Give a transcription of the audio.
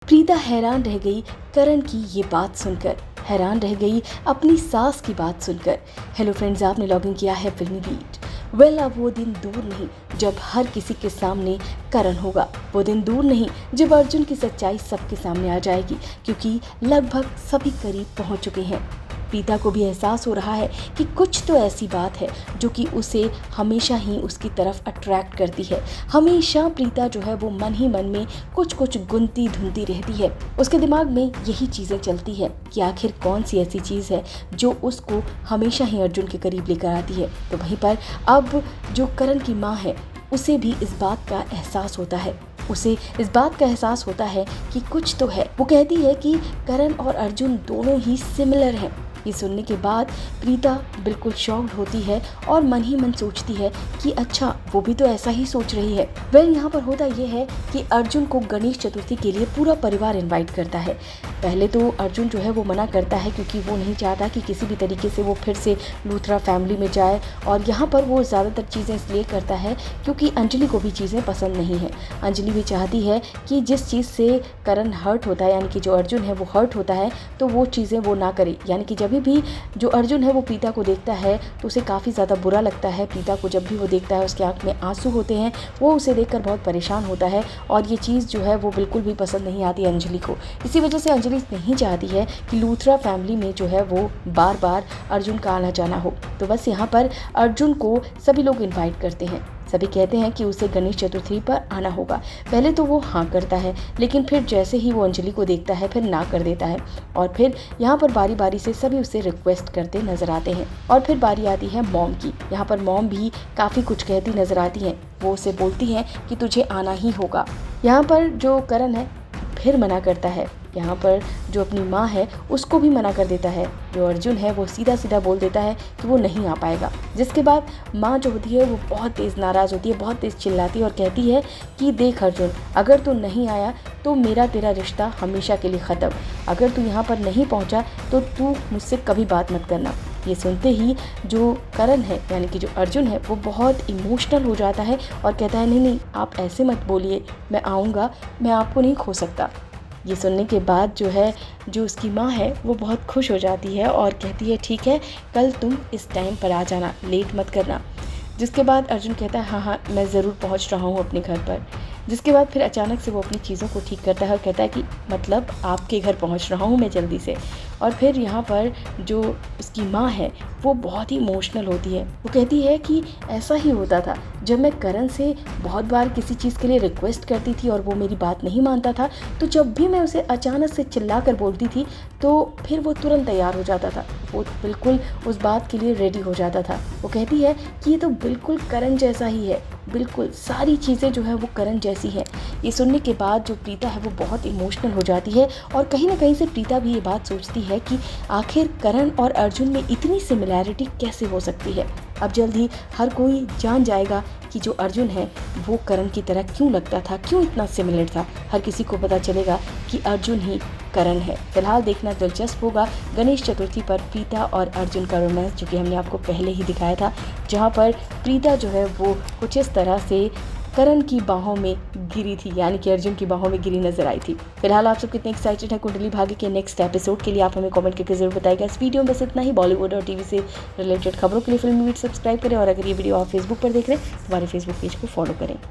प्रीता हैरान रह गई करण की ये बात सुनकर, हैरान रह गई अपनी सास की बात सुनकर। हेलो फ्रेंड्स, आपने लॉगिन किया है फिल्मी बीट। अब वो दिन दूर नहीं जब हर किसी के सामने करण होगा। वो दिन दूर नहीं जब अर्जुन की सच्चाई सबके सामने आ जाएगी, क्योंकि लगभग सभी करीब पहुंच चुके हैं। प्रीता को भी एहसास हो रहा है कि कुछ तो ऐसी बात है जो कि उसे हमेशा ही उसकी तरफ अट्रैक्ट करती है। हमेशा प्रीता जो है वो मन ही मन में कुछ कुछ गुनती धुनती रहती है। उसके दिमाग में यही चीज़ें चलती है कि आखिर कौन सी ऐसी चीज़ है जो उसको हमेशा ही अर्जुन के करीब लेकर आती है। तो वहीं पर अब जो करण की माँ है उसे भी इस बात का एहसास होता है। उसे इस बात का एहसास होता है कि कुछ तो है। वो कहती है कि करण और अर्जुन दोनों ही सिमिलर हैं। ये सुनने के बाद प्रीता बिल्कुल शॉक्ड होती है और मन ही मन सोचती है कि अच्छा, वो भी तो ऐसा ही सोच रही है। यहाँ पर होता ये है कि अर्जुन को गणेश चतुर्थी के लिए पूरा परिवार इनवाइट करता है। पहले तो अर्जुन जो है वो मना करता है, क्योंकि वो नहीं चाहता कि किसी भी तरीके से वो फिर से लूथरा फैमिली में जाए। और यहाँ पर वो ज़्यादातर चीज़ें इसलिए करता है क्योंकि अंजलि को भी चीज़ें पसंद नहीं है। अंजलि भी चाहती है कि जिस चीज़ से करण हर्ट होता है, यानी कि जो अर्जुन है वो हर्ट होता है, तो वो चीज़ें वो ना करे। यानी कि जब भी जो अर्जुन है वो प्रीता को देखता है तो उसे काफ़ी ज़्यादा बुरा लगता है। प्रीता को जब भी वो देखता है उसके आंख में आंसू होते हैं, वो उसे देखकर बहुत परेशान होता है। और ये चीज़ जो है वो बिल्कुल भी पसंद नहीं आती अंजलि को। इसी वजह से अंजलि नहीं चाहती है कि लूथरा फैमिली में जो है वो बार बार अर्जुन का आना जाना हो। तो बस यहाँ पर अर्जुन को सभी लोग इन्वाइट करते हैं। सभी कहते हैं कि उसे गणेश चतुर्थी पर आना होगा। पहले तो वो हाँ करता है, लेकिन फिर जैसे ही वो अंजलि को देखता है फिर ना कर देता है। और फिर यहाँ पर बारी बारी से सभी उसे रिक्वेस्ट करते नजर आते हैं। और फिर बारी आती है मॉम की। यहाँ पर मॉम भी काफ़ी कुछ कहती नजर आती हैं। वो उसे बोलती हैं कि तुझे आना ही होगा। यहाँ पर जो करण है फिर मना करता है। यहाँ पर जो अपनी माँ है उसको भी मना कर देता है। जो अर्जुन है वो सीधा सीधा बोल देता है कि वो नहीं आ पाएगा। जिसके बाद माँ जो होती है वो बहुत तेज़ नाराज़ होती है, बहुत तेज़ चिल्लाती है और कहती है कि देख अर्जुन, अगर तू नहीं आया तो मेरा तेरा रिश्ता हमेशा के लिए ख़त्म। अगर तू यहाँ पर नहीं पहुँचा तो तू मुझसे कभी बात मत करना। ये सुनते ही जो करण है यानी कि जो अर्जुन है वो बहुत इमोशनल हो जाता है और कहता है नहीं, आप ऐसे मत बोलिए, मैं आऊँगा, मैं आपको नहीं खो सकता। ये सुनने के बाद जो है जो उसकी माँ है वो बहुत खुश हो जाती है और कहती है ठीक है, कल तुम इस टाइम पर आ जाना, लेट मत करना। जिसके बाद अर्जुन कहता है हाँ, मैं ज़रूर पहुँच रहा हूँ अपने घर पर। जिसके बाद फिर अचानक से वो अपनी चीज़ों को ठीक करता है और कहता है कि मतलब आपके घर पहुंच रहा हूं मैं जल्दी से। और फिर यहाँ पर जो उसकी माँ है वो बहुत ही इमोशनल होती है। वो कहती है कि ऐसा ही होता था जब मैं करण से बहुत बार किसी चीज़ के लिए रिक्वेस्ट करती थी और वो मेरी बात नहीं मानता था, तो जब भी मैं उसे अचानक से चिल्ला कर बोलती थी तो फिर वो तुरंत तैयार हो जाता था, वो बिल्कुल उस बात के लिए रेडी हो जाता था। वो कहती है कि ये तो बिल्कुल करण जैसा ही है, बिल्कुल सारी चीज़ें जो है वो करण जैसी हैं। ये सुनने के बाद जो प्रीता है वो बहुत इमोशनल हो जाती है और कहीं ना कहीं से प्रीता भी ये बात सोचती है कि आखिर करण और अर्जुन में इतनी सिमिलैरिटी कैसे हो सकती है। अब जल्द ही हर कोई जान जाएगा कि जो अर्जुन है वो करण की तरह क्यों लगता था, क्यों इतना सिमिलर था। हर किसी को पता चलेगा कि अर्जुन ही करण है। फिलहाल देखना दिलचस्प होगा गणेश चतुर्थी पर प्रीता और अर्जुन का रोमांस, जो कि हमने आपको पहले ही दिखाया था, जहाँ पर प्रीता जो है वो कुछ इस तरह से करण की बाहों में गिरी थी, यानी कि अर्जुन की बाहों में गिरी नजर आई थी। फिलहाल आप सब कितने एक्साइटेड है कुंडली भाग्य के नेक्स्ट एपिसोड के लिए, आप हमें कमेंट करके जरूर बताइएगा। इस वीडियो में बस इतना ही। बॉलीवुड और टीवी से रिलेटेड खबरों के लिए फिल्मी बीट सब्सक्राइब करें और अगर ये वीडियो आप फेसबुक पर देख रहे हैं तो हमारे फेसबुक पेज को फॉलो करें।